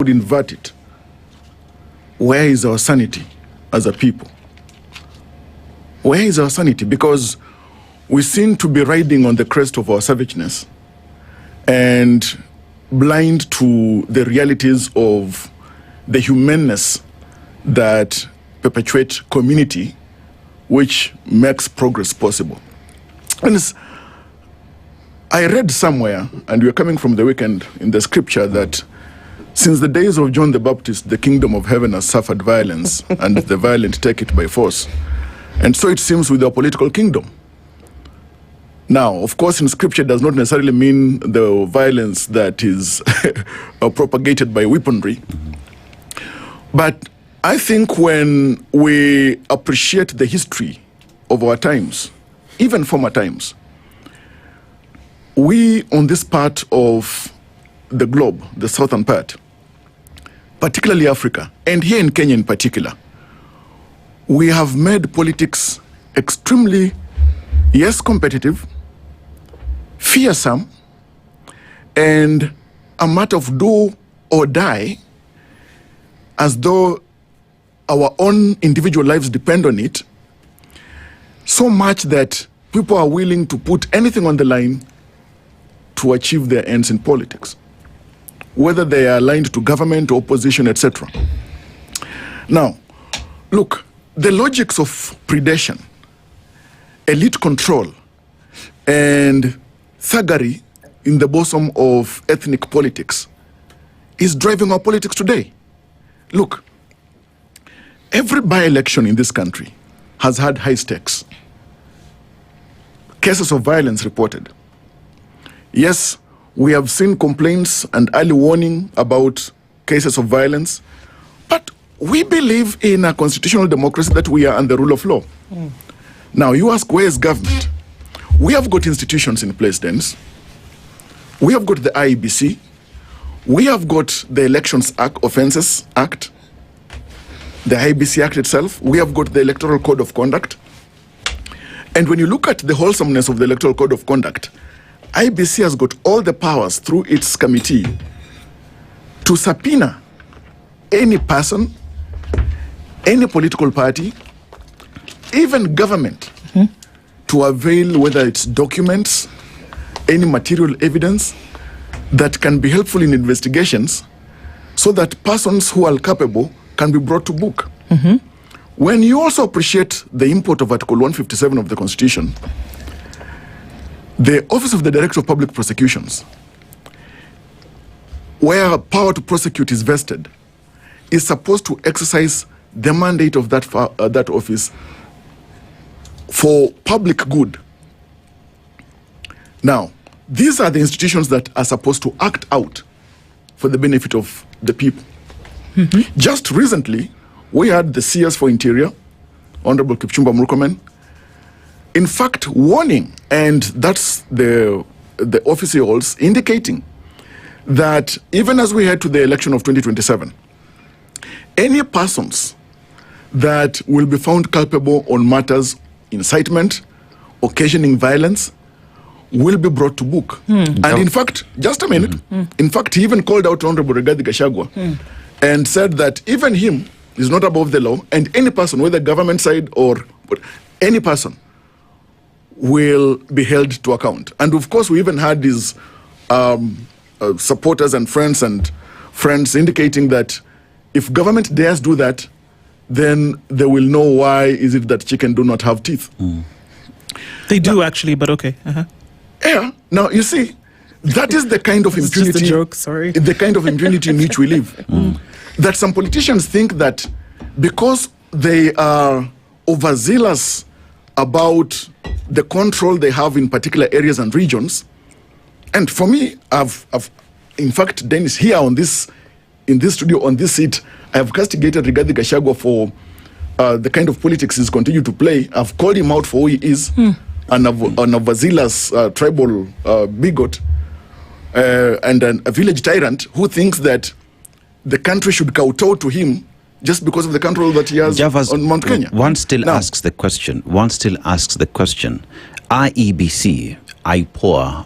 could invert it, where is our sanity as a people? Where is our sanity? Because we seem to be riding on the crest of our savageness and blind to the realities of the humaneness that perpetuate community, which makes progress possible. And I read somewhere, and we're coming from the weekend, in the scripture that since the days of John the Baptist, the kingdom of heaven has suffered violence, and the violent take it by force. And so it seems with our political kingdom. Now, of course, in scripture does not necessarily mean the violence that is propagated by weaponry. But I think when we appreciate the history of our times, even former times, we on this part of the globe, the southern part, particularly Africa, and here in Kenya in particular, we have made politics extremely, yes, competitive, fearsome, and a matter of do or die, as though our own individual lives depend on it, so much that people are willing to put anything on the line to achieve their ends in politics, whether they are aligned to government, opposition, etc. Now, look, the logics of predation, elite control, and thuggery in the bosom of ethnic politics is driving our politics today. Look, every by-election in this country has had high stakes. Cases of violence reported. Yes, we have seen complaints and early warning about cases of violence, but we believe in a constitutional democracy that we are under the rule of law. Now, you ask, where is government? We have got institutions in place, Dennis. We have got the IEBC. We have got the Elections Act, Offences Act, the IEBC Act itself. We have got the Electoral Code of Conduct. And when you look at the wholesomeness of the Electoral Code of Conduct, IEBC has got all the powers through its committee to subpoena any person, any political party, even government, to avail whether it's documents, any material evidence that can be helpful in investigations so that persons who are culpable can be brought to book. When you also appreciate the import of Article 157 of the Constitution, the Office of the Director of Public Prosecutions, where power to prosecute is vested, is supposed to exercise the mandate of that office for public good. Now, these are the institutions that are supposed to act out for the benefit of the people. Just recently, we had the CS for Interior, Honorable Kipchumba Murkomen, in fact warning, and that's the officials indicating that even as we head to the election of 2027, any persons that will be found culpable on matters incitement, occasioning violence, will be brought to book. And in fact, just a minute, in fact, he even called out Honorable Gachagua and said that even him is not above the law, and any person, whether government side or any person, will be held to account. And of course, we even had his supporters and friends indicating that if government dares do that, then they will know why is it that chicken do not have teeth. They do actually, but okay. Yeah. Now you see, that is the kind of impunity. Just a joke. Sorry. The kind of impunity in which we live. That some politicians think that because they are overzealous about the control they have in particular areas and regions, and for me, I've in fact, Dennis, here in this studio, on this seat, I have castigated Rigathi Gachagua for the kind of politics he's continued to play. I've called him out for who he is, an overzealous tribal bigot, and a village tyrant who thinks that the country should kowtow to him just because of the control that he has on Mount Kenya. One still asks the question, IEBC, IPOA,